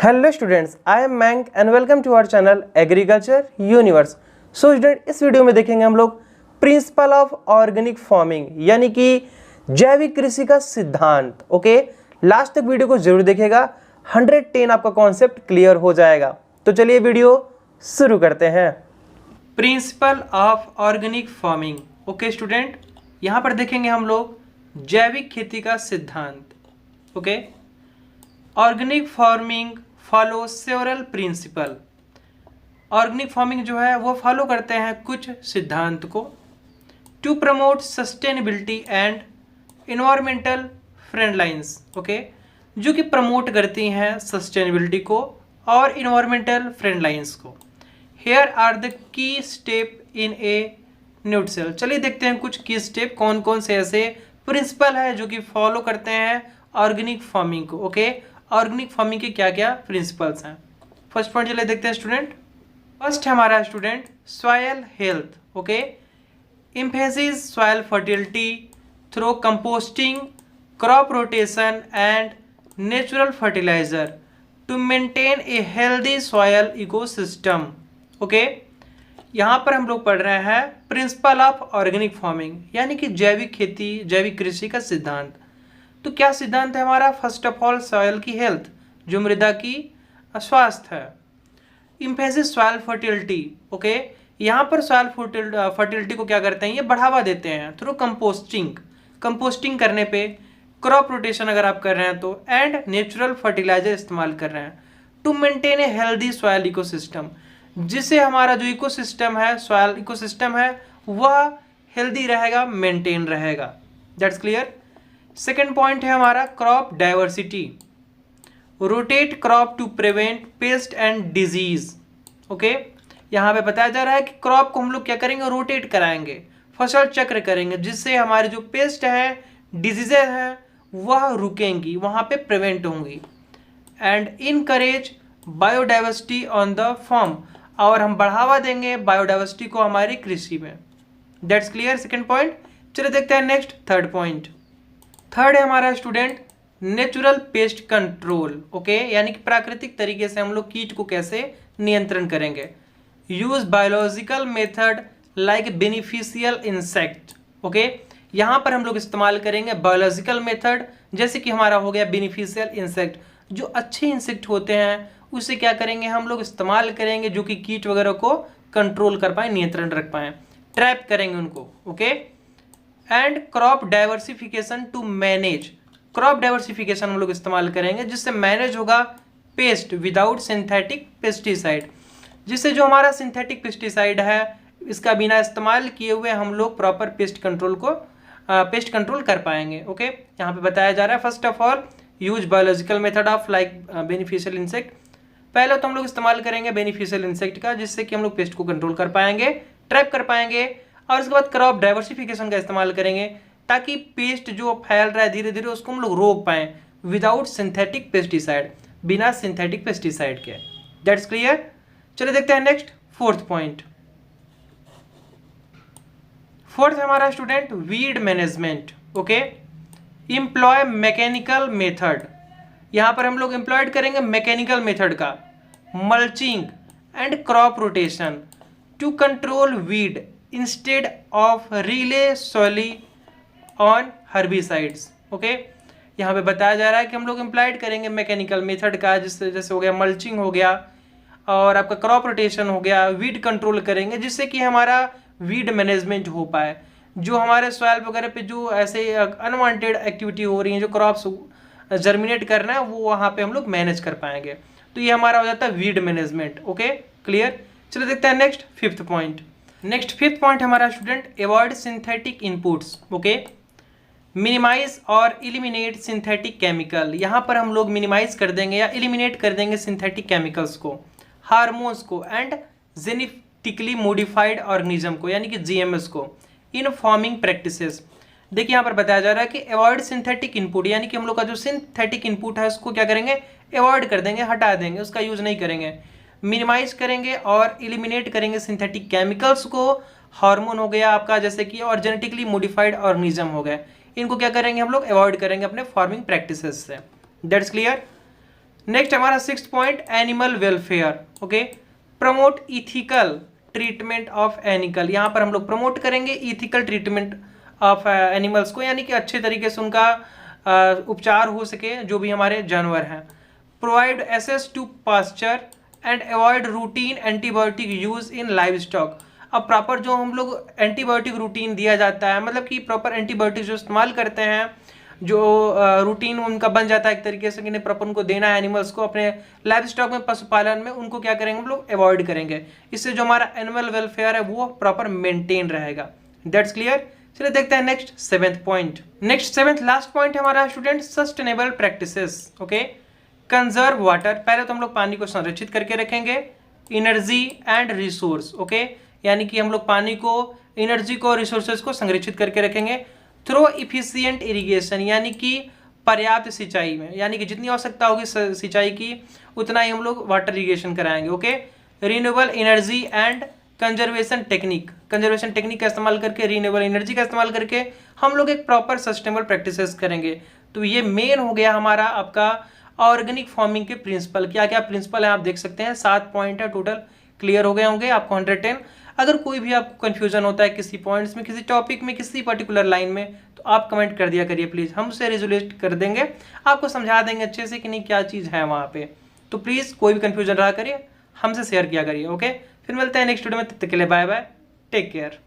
Hello students, I am मैंक and welcome to our channel agriculture universe. So student, इस video में देखेंगे हम लोग प्रिंसिपल ऑफ ऑर्गेनिक फार्मिंग यानी कि जैविक कृषि का सिद्धांत। ओके, लास्ट तक वीडियो को जरूर देखिएगा, 110 आपका कॉन्सेप्ट क्लियर हो जाएगा। तो चलिए वीडियो शुरू करते हैं। Principle of organic farming. Okay student, यहाँ पर देखेंगे हम लोग जैविक खेती का सिद्धांत। Okay, organic farming follow several principle. Organic farming जो है वो फॉलो करते हैं कुछ सिद्धांत को to promote sustainability and environmental friendliness. Okay, जो कि प्रमोट करती हैं सस्टेनेबिलिटी को और इन्वायरमेंटल फ्रेंडलाइंस को। Here are the key step in a nutshell. चलिए देखते हैं कुछ की स्टेप, कौन कौन से ऐसे प्रिंसिपल है जो कि फॉलो करते हैं ऑर्गेनिक फार्मिंग को। ओके, ऑर्गेनिक फार्मिंग के क्या क्या प्रिंसिपल्स हैं। फर्स्ट पॉइंट चलिए देखते हैं स्टूडेंट। फर्स्ट है हमारा student soil health. Okay, emphasis soil fertility through composting, crop rotation and natural fertiliser to maintain a healthy soil ecosystem. Okay, यहाँ पर हम लोग पढ़ रहे हैं प्रिंसिपल ऑफ ऑर्गेनिक फार्मिंग यानी कि जैविक खेती, जैविक कृषि का सिद्धांत। तो क्या सिद्धांत है हमारा? फर्स्ट ऑफ ऑल सॉयल की हेल्थ, जो मृदा की स्वास्थ्य है। Emphasis soil fertility. ओके, यहाँ पर सॉयल फर्टिलिटी को क्या करते हैं, ये बढ़ावा देते हैं थ्रू कंपोस्टिंग। कंपोस्टिंग करने पे, क्रॉप रोटेशन अगर आप कर रहे हैं तो, एंड नेचुरल फर्टिलाइजर इस्तेमाल कर रहे हैं to maintain a healthy soil ecosystem, जिससे हमारा जो इकोसिस्टम है, सॉयल इकोसिस्टम है, वह हेल्दी रहेगा, मेंटेन रहेगा। That's clear. सेकेंड पॉइंट है हमारा crop diversity, rotate crop to prevent pest and disease. Okay, यहाँ पे बताया जा रहा है कि क्रॉप को हम लोग क्या करेंगे, रोटेट कराएंगे, फसल चक्र करेंगे, जिससे हमारे जो पेस्ट है, डिजीजेज हैं, वह रुकेंगी, वहाँ पे प्रिवेंट होंगी। And encourage biodiversity on the farm, और हम बढ़ावा देंगे बायोडाइवर्सिटी को हमारी कृषि में। That's clear second point. चलिए देखते हैं नेक्स्ट थर्ड पॉइंट। थर्ड है हमारा student natural pest control. Okay, यानी कि प्राकृतिक तरीके से हम लोग कीट को कैसे नियंत्रण करेंगे। Use biological method like beneficial insect. Okay, यहाँ पर हम लोग इस्तेमाल करेंगे बायोलॉजिकल मेथड, जैसे कि हमारा हो गया बेनिफिशियल इंसेक्ट, जो अच्छे इंसेक्ट होते हैं उसे क्या करेंगे हम लोग इस्तेमाल करेंगे, जो कि कीट वगैरह को कंट्रोल कर पाए, नियंत्रण रख पाए, ट्रैप करेंगे उनको। Okay, and crop diversification to manage. Crop diversification हम लोग इस्तेमाल करेंगे जिससे मैनेज होगा पेस्ट विदाउट सिंथेटिक पेस्टिसाइड, जिससे जो हमारा सिंथेटिक पेस्टिसाइड है इसका बिना इस्तेमाल किए हुए हम लोग प्रॉपर पेस्ट कंट्रोल कर पाएंगे। ओके, यहाँ पे बताया जा रहा है first of all use biological method of like beneficial insect. पहले तो हम लोग इस्तेमाल करेंगे बेनिफिशियल इंसेक्ट का, जिससे कि हम लोग पेस्ट को कंट्रोल कर पाएंगे, ट्रैप कर पाएंगे, और इसके बाद क्रॉप डाइवर्सिफिकेशन का इस्तेमाल करेंगे ताकि पेस्ट जो फैल रहा है धीरे धीरे उसको हम लोग रोक पाएं विदाउट सिंथेटिक पेस्टिसाइड, बिना सिंथेटिक पेस्टिसाइड के। That's clear. चलिए देखते हैं नेक्स्ट फोर्थ पॉइंट। फोर्थ है हमारा student weed management. Okay, employ mechanical method. यहाँ पर हम लोग एम्प्लॉयड करेंगे मैकेनिकल मेथड का, mulching and crop rotation to control weed instead of rely solely on herbicides. Okay, यहाँ पे बताया जा रहा है कि हम लोग एम्प्लॉयड करेंगे मैकेनिकल मेथड का, जिससे जैसे हो गया मल्चिंग हो गया और आपका क्रॉप रोटेशन हो गया, वीड कंट्रोल करेंगे, जिससे कि हमारा वीड मैनेजमेंट हो पाए। जो हमारे सॉइल वगैरह पे जो ऐसे अनवांटेड एक्टिविटी हो रही है, जो क्रॉप्स जर्मिनेट करना है, वो वहाँ पे हम लोग मैनेज कर पाएंगे। तो ये हमारा हो जाता है वीड मैनेजमेंट। Okay, clear. चलो देखते हैं next fifth point. Next fifth point हमारा student avoid synthetic inputs. Okay, minimize और इलिमिनेट सिंथेटिक केमिकल। यहाँ पर हम लोग मिनिमाइज कर देंगे या इलिमिनेट कर देंगे सिंथेटिक केमिकल्स को, हार्मोन्स को, एंड जेनेटिकली मॉडिफाइड ऑर्गेनिज्म को, यानी कि जीएमएस को, इन फार्मिंग प्रैक्टिसेस। देखिए यहाँ पर बताया जा रहा है कि अवॉइड सिंथेटिक इनपुट, यानी कि हम लोग का जो सिंथेटिक इनपुट है उसको क्या करेंगे, अवॉइड कर देंगे, हटा देंगे, उसका यूज नहीं करेंगे। मिनिमाइज करेंगे और इलिमिनेट करेंगे सिंथेटिक केमिकल्स को, हार्मोन हो गया आपका जैसे कि, और जेनेटिकली मॉडिफाइड ऑर्गेनिज्म हो गए, इनको क्या करेंगे हम लोग अवॉइड करेंगे अपने फार्मिंग प्रैक्टिसेस से। That's clear. नेक्स्ट हमारा 6th point animal welfare. Okay, promote ethical treatment of animal. यहाँ पर हम लोग प्रमोट करेंगे इथिकल ट्रीटमेंट ऑफ एनिमल्स को, यानी कि अच्छे तरीके से उनका उपचार हो सके जो भी हमारे जानवर हैं। Provide access to pasture and avoid routine antibiotic use in livestock. अब प्रॉपर जो हम लोग एंटीबायोटिक रूटीन दिया जाता है, मतलब कि प्रॉपर एंटीबायोटिक जो इस्तेमाल करते हैं, जो रूटीन उनका बन जाता है एक तरीके से कि नहीं प्रॉपर उनको देना है एनिमल्स को अपने लाइव स्टॉक में, पशुपालन में, उनको क्या करेंगे हम लोग अवॉइड करेंगे। इससे जो हमारा एनिमल वेलफेयर है वो प्रॉपर मेंटेन रहेगा। That's clear. चलिए देखते हैं next 7th point. Next 7th last point हमारा student sustainable practices. Okay, conserve water. पहले तो हम लोग पानी को संरक्षित करके रखेंगे। Energy and resource. ओके, यानी कि हम लोग पानी को, एनर्जी को, रिसोर्सेज को संरक्षित करके रखेंगे थ्रू इफिशियंट इरिगेशन, यानी कि पर्याप्त सिंचाई में, यानी कि जितनी आवश्यकता होगी सिंचाई की उतना ही हम लोग वाटर इरिगेशन कराएंगे। Okay, renewable energy and conservation technique. Conservation technique का इस्तेमाल करके, रिन्यूएबल एनर्जी का इस्तेमाल करके हम लोग एक प्रॉपर सस्टेनेबल प्रैक्टिसेस करेंगे। तो ये मेन हो गया हमारा आपका ऑर्गेनिक फार्मिंग के प्रिंसिपल। क्या क्या प्रिंसिपल है आप देख सकते हैं, 7 पॉइंट है टोटल। क्लियर हो गए होंगे आपको 110। अगर कोई भी आपको कंफ्यूजन होता है किसी पॉइंट्स में, किसी टॉपिक में, किसी पर्टिकुलर लाइन में, तो आप कमेंट कर दिया करिए प्लीज़, हम उसे रिजोल्यूट कर देंगे, आपको समझा देंगे अच्छे से कि नहीं क्या चीज़ है वहाँ पे। तो प्लीज़ कोई भी कंफ्यूजन रहा करिए, हमसे शेयर किया करिए। ओके, फिर मिलते हैं नेक्स्ट वीडियो में, तब तक के लिए बाय बाय, टेक केयर।